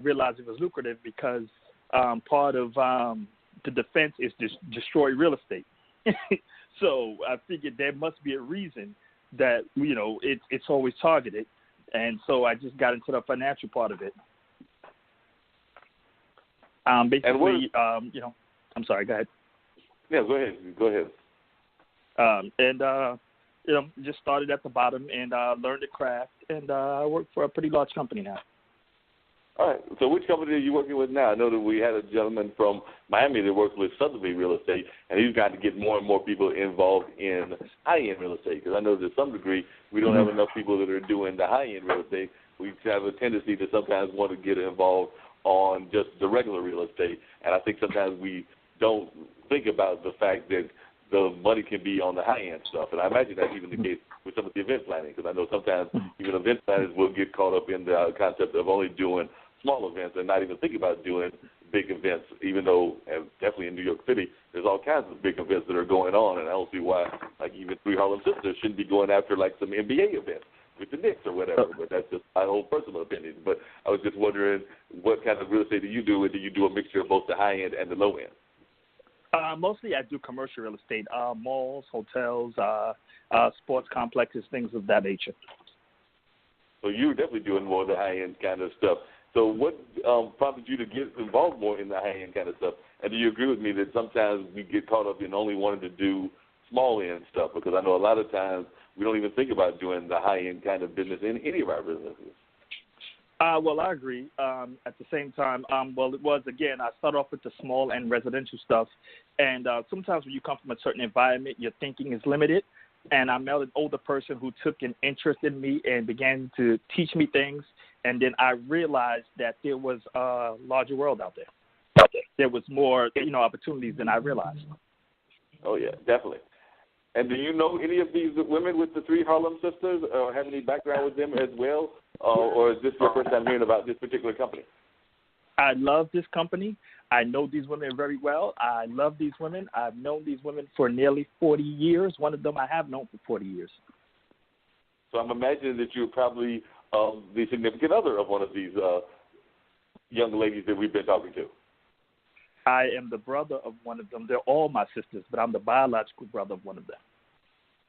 realized it was lucrative because part of the defense is destroy real estate. So I figured there must be a reason that, it's always targeted. And so I just got into the financial part of it. Basically, I'm sorry, go ahead. Yeah, go ahead. Just started at the bottom and learned the craft, and I work for a pretty large company now. All right. So which company are you working with now? I know that we had a gentleman from Miami that works with Sotheby's Real Estate, and he's got to get more and more people involved in high-end real estate, because I know to some degree we don't have enough people that are doing the high-end real estate. We have a tendency to sometimes want to get involved on just the regular real estate, and I think sometimes we don't think about the fact that the money can be on the high-end stuff. And I imagine that's even the case with some of the event planning, because I know sometimes even event planners will get caught up in the concept of only doing small events and not even think about doing big events, even though, and definitely in New York City, there's all kinds of big events that are going on, and I don't see why, like, even 3HarlemSistas shouldn't be going after, like, some NBA events with the Knicks or whatever, but that's just my own personal opinion. But I was just wondering, what kind of real estate do you do, and do you do a mixture of both the high-end and the low-end? Mostly I do commercial real estate, malls, hotels, sports complexes, things of that nature. So you're definitely doing more of the high-end kind of stuff. So what prompted you to get involved more in the high-end kind of stuff? And do you agree with me that sometimes we get caught up in only wanting to do small-end stuff? Because I know a lot of times we don't even think about doing the high-end kind of business in any of our businesses. Well, I agree. At the same time, I start off with the small and residential stuff. And sometimes when you come from a certain environment, your thinking is limited. And I met an older person who took an interest in me and began to teach me things. And then I realized that there was a larger world out there. There was more, opportunities than I realized. Oh, yeah, definitely. And do you know any of these women with the 3HarlemSistas, or have any background with them as well? Or is this your first time hearing about this particular company? I love this company. I know these women very well. I love these women. I've known these women for nearly 40 years. One of them I have known for 40 years. So I'm imagining that you're probably the significant other of one of these young ladies that we've been talking to. I am the brother of one of them. They're all my sisters, but I'm the biological brother of one of them.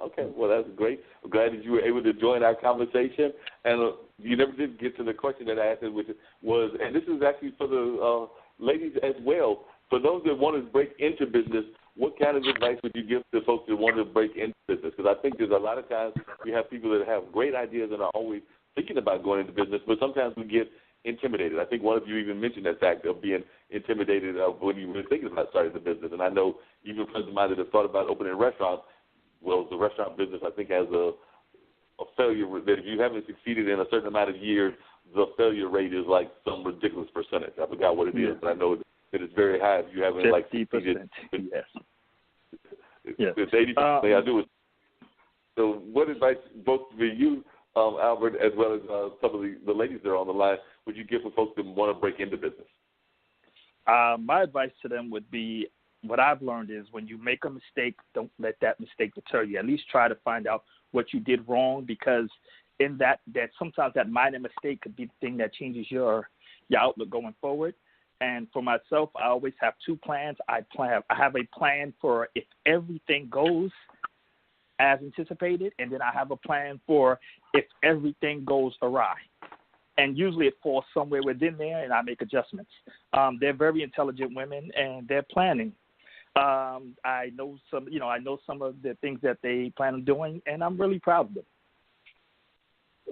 Okay, well, that's great. I'm glad that you were able to join our conversation. And you never did get to the question that I asked, which was, and this is actually for the ladies as well, for those that want to break into business, what kind of advice would you give to folks that want to break into business? Because I think there's a lot of times we have people that have great ideas and are always thinking about going into business, but sometimes we get intimidated. I think one of you even mentioned that fact of being intimidated when you were thinking about starting the business. And I know even friends of mine that have thought about opening a restaurant, well, the restaurant business, I think, has a failure that if you haven't succeeded in a certain amount of years, the failure rate is like some ridiculous percentage. I forgot what it is, but I know that it's very high if you haven't 50%, like succeeded. Yes. It's 80%. I do it. So what advice, both for you, Albert, as well as some of the ladies that are on the line, would you give for folks that want to break into business? My advice to them would be, what I've learned is when you make a mistake, don't let that mistake deter you. At least try to find out what you did wrong, because in that sometimes that minor mistake could be the thing that changes your outlook going forward. And for myself, I always have two plans. I have a plan for if everything goes as anticipated, and then I have a plan for if everything goes awry. And usually it falls somewhere within there, and I make adjustments. They're very intelligent women, and they're planning. I know some of the things that they plan on doing, and I'm really proud of them.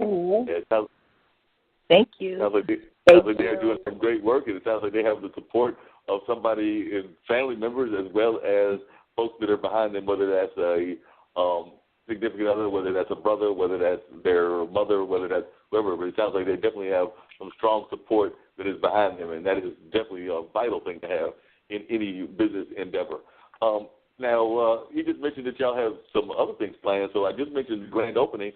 Mm-hmm. Thank you. Sounds like they're doing some great work, and it sounds like they have the support of somebody and family members as well as folks that are behind them, whether that's a significant other, whether that's a brother, whether that's their mother, whether that's whoever. But it sounds like they definitely have some strong support that is behind them, and that is definitely a vital thing to have in any business endeavor. Now, you just mentioned that y'all have some other things planned, so I just mentioned the grand opening.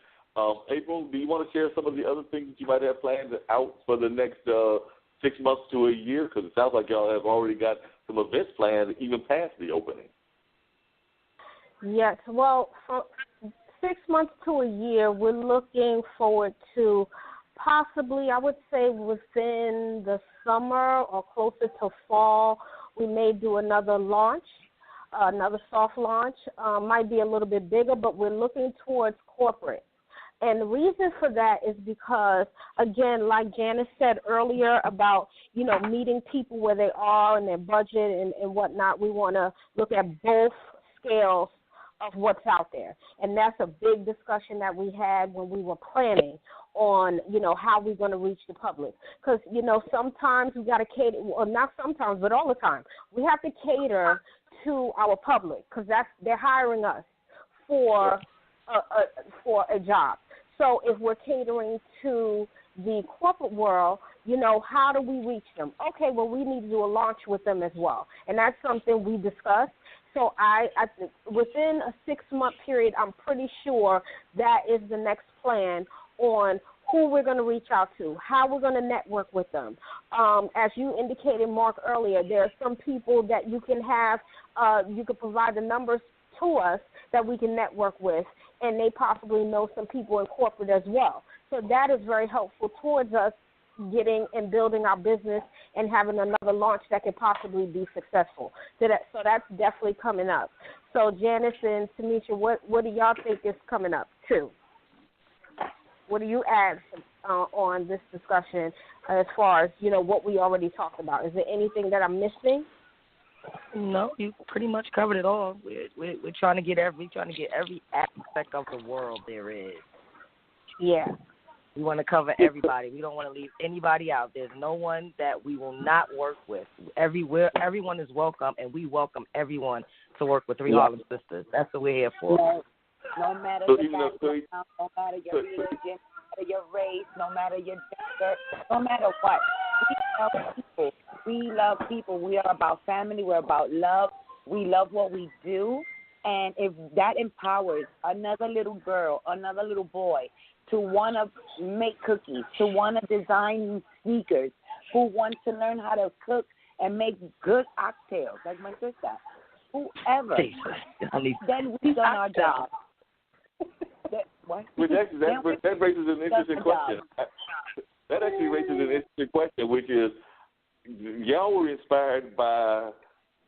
April, do you want to share some of the other things that you might have planned out for the next 6 months to a year? Because it sounds like y'all have already got some events planned even past the opening. Yes, well, for 6 months to a year, we're looking forward to possibly, I would say within the summer or closer to fall, we may do another launch, another soft launch. Might be a little bit bigger, but we're looking towards corporate. And the reason for that is because, again, like Janice said earlier about, meeting people where they are and their budget and whatnot, we want to look at both scales of what's out there. And that's a big discussion that we had when we were planning on, how we're going to reach the public. Because, sometimes we got to cater, well, not sometimes, but all the time, we have to cater to our public because they're hiring us for a job. So if we're catering to the corporate world, how do we reach them? Okay, well, we need to do a launch with them as well. And that's something we discussed. So I think within a 6-month period, I'm pretty sure that is the next plan on who we're going to reach out to, how we're going to network with them. As you indicated, Mark, earlier, there are some people that you can have, you could provide the numbers to us that we can network with, and they possibly know some people in corporate as well. So that is very helpful towards us getting and building our business and having another launch that could possibly be successful. So that's definitely coming up. So Janice and Timeshia, what do y'all think is coming up too? What do you add on this discussion as far as, what we already talked about? Is there anything that I'm missing? No, you pretty much covered it all. We're trying to get every aspect of the world there is. Yeah. We want to cover everybody. We don't want to leave anybody out. There's no one that we will not work with. Everyone is welcome, and we welcome everyone to work with 3Harlem Sistas. That's what we're here for. No matter the background, no matter your religion, no matter your race, no matter your gender, no matter what. We love people. We love people. We are about family. We're about love. We love what we do. And if that empowers another little girl, another little boy to want to make cookies, to want to design sneakers, who wants to learn how to cook and make good oxtails, like my sister, whoever, then we've done our job. That raises an interesting question. That actually raises an interesting question, which is, y'all were inspired by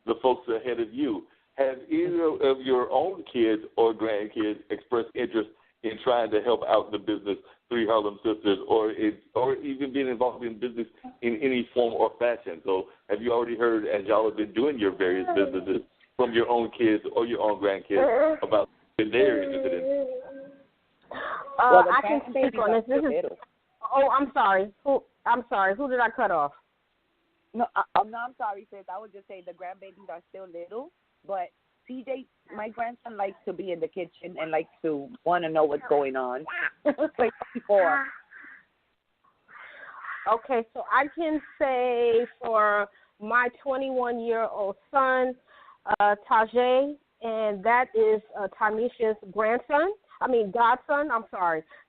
the folks ahead of you. Have either of your own kids or grandkids expressed interest in trying to help out the business 3Harlem Sistas, or even being involved in business in any form or fashion? So have you already heard, as y'all have been doing your various businesses, from your own kids or your own grandkids about what they're interested in? I can speak on this. I'm sorry. Who did I cut off? No, I'm sorry, sis. I would just say the grandbabies are still little, but CJ, my grandson, likes to be in the kitchen and likes to want to know what's going on. Like before. Okay, so I can say for my 21-year-old son, Tajay, and that is Timeshia's godson.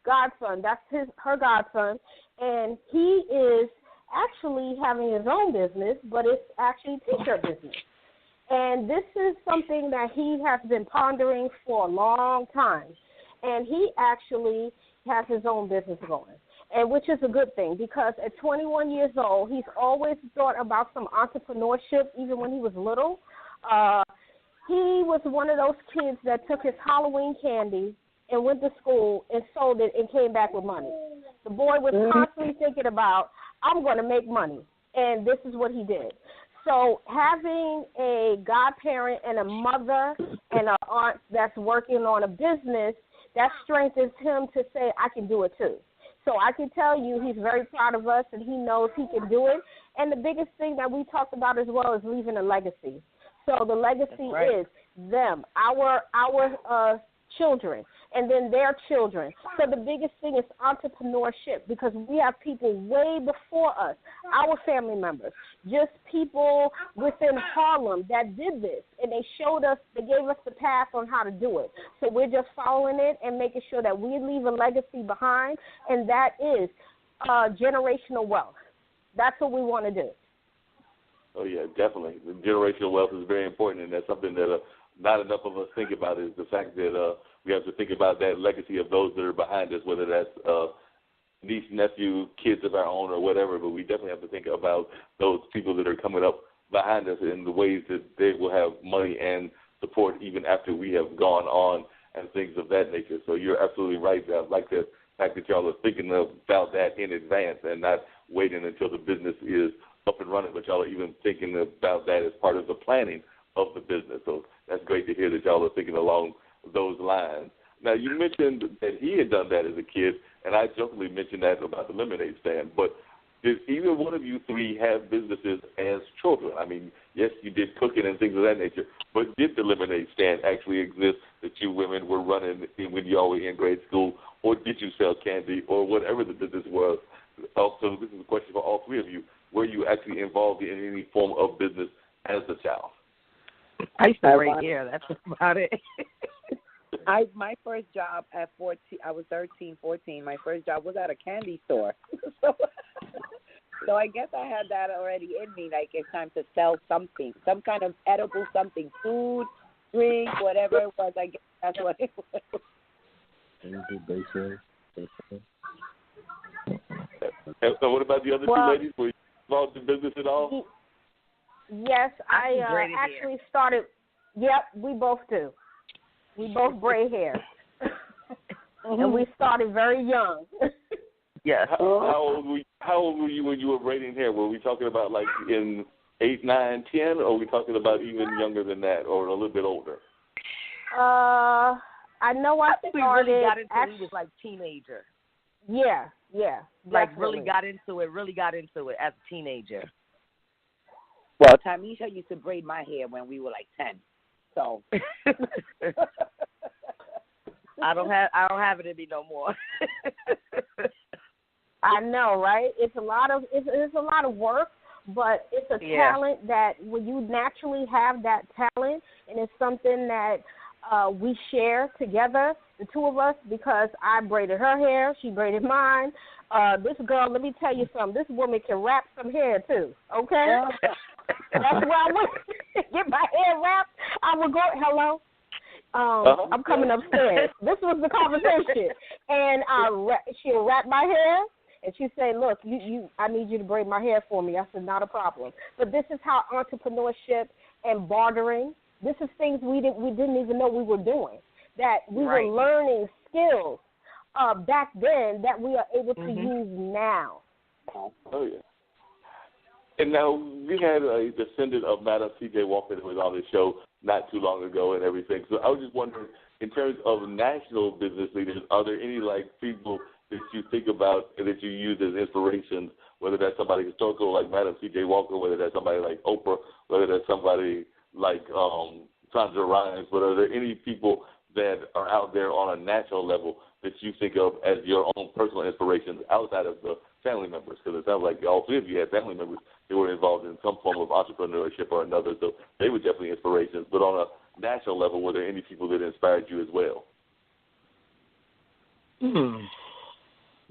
Godson. That's her godson, and he is actually having his own business, but it's actually T-shirt business. And this is something that he has been pondering for a long time. And he actually has his own business going, and which is a good thing because at 21 years old, he's always thought about some entrepreneurship, even when he was little. He was one of those kids that took his Halloween candy and went to school and sold it and came back with money. The boy was constantly thinking about, I'm going to make money, and this is what he did. So having a godparent and a mother and an aunt that's working on a business, that strengthens him to say, I can do it too. So I can tell you he's very proud of us, and he knows he can do it. And the biggest thing that we talked about as well is leaving a legacy. So the legacy is them, our children, and then their children. So the biggest thing is entrepreneurship because we have people way before us, our family members, just people within Harlem that did this, and they gave us the path on how to do it. So we're just following it and making sure that we leave a legacy behind, and that is generational wealth. That's what we want to do. Oh, yeah, definitely. The generational wealth is very important, and that's something that not enough of us think about is the fact that we have to think about that legacy of those that are behind us, whether that's niece, nephew, kids of our own or whatever, but we definitely have to think about those people that are coming up behind us in the ways that they will have money and support even after we have gone on and things of that nature. So you're absolutely right. I like the fact that y'all are thinking about that in advance and not waiting until the business is up and running, but y'all are even thinking about that as part of the planning of the business. So that's great to hear that y'all are thinking along those lines. Now, you mentioned that he had done that as a kid, and I jokingly mentioned that about the lemonade stand, but did either one of you three have businesses as children? I mean, yes, you did cooking and things of that nature, but did the lemonade stand actually exist that you women were running when you all were in grade school, or did you sell candy, or whatever the business was? Also, this is a question for all three of you. Were you actually involved in any form of business as a child? I used to braid hair. That's about it. My first job at 14, I was 13, 14. My first job was at a candy store. So I guess I had that already in me. Like, it's time to sell something, some kind of edible something, food, drink, whatever it was. I guess that's what it was. So what about the other two ladies? Were you involved in business at all? Yes, I actually started. Yep, we both do. We both braid hair. And we started very young. Yes. How old were you when you were braiding hair? Were we talking about like in 8, 9, 10, or were we talking about even younger than that, or a little bit older? I know I think started. We really got into it. He was like teenager. Yeah. Like definitely. really got into it as a teenager. Well, Timeshia used to braid my hair when we were like 10. So I don't have it in me no more. I know, right? It's a lot of work, but it's a talent that when you naturally have that talent, and it's something that we share together, the two of us, because I braided her hair, she braided mine. This girl, let me tell you something. This woman can wrap some hair too. Okay. That's where I went get my hair wrapped. I would go, hello? I'm coming upstairs. This was the conversation. And she'll wrap my hair, and she'd say, look, I need you to braid my hair for me. I said, not a problem. But this is how entrepreneurship and bartering, this is things we didn't even know we were doing, that we were learning skills back then that we are able to use now. Oh, yeah. And now we had a descendant of Madam C.J. Walker that was on the show not too long ago and everything. So I was just wondering, in terms of national business leaders, are there any like people that you think about and that you use as inspirations, whether that's somebody historical like Madam C.J. Walker, whether that's somebody like Oprah, whether that's somebody like Sandra Rhimes, but are there any people that are out there on a national level that you think of as your own personal inspirations outside of the family members? Because it sounds like all three of you had family members that were involved in some form of entrepreneurship or another, so they were definitely inspirations. But on a national level, were there any people that inspired you as well?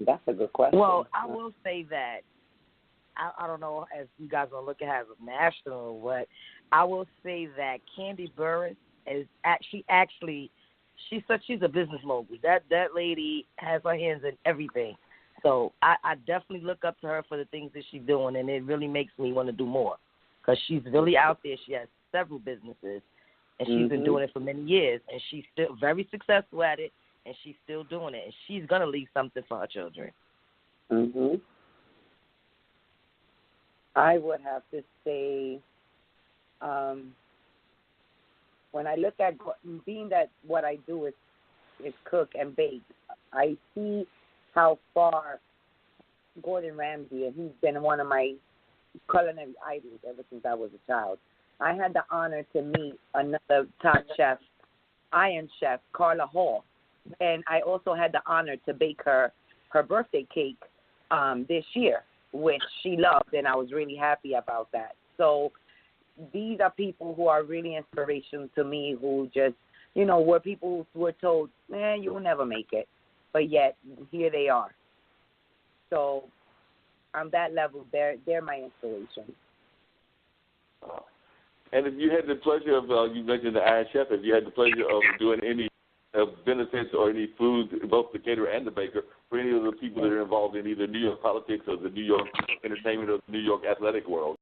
That's a good question. Well, I will say that, I don't know if you guys are looking at it as national or what, I will say that Candy Burris is she's a business mogul. That lady has her hands in everything. So I definitely look up to her for the things that she's doing, and it really makes me want to do more because she's really out there. She has several businesses, and she's been doing it for many years, and she's still very successful at it, and she's still doing it, and she's going to leave something for her children. I would have to say when I look at being that what I do is cook and bake, I see how far Gordon Ramsay, and he's been one of my culinary idols ever since I was a child. I had the honor to meet another top chef, Iron Chef, Carla Hall, and I also had the honor to bake her birthday cake this year, which she loved, and I was really happy about that. So these are people who are really inspiration to me, who just, were people who were told, man, you will never make it. But yet, here they are. So on that level, they're my inspiration. And if you had the pleasure of, you mentioned the Iron Chef, if you had the pleasure of doing any benefits or any food, both the caterer and the baker, for any of the people that are involved in either New York politics or the New York entertainment or the New York athletic world.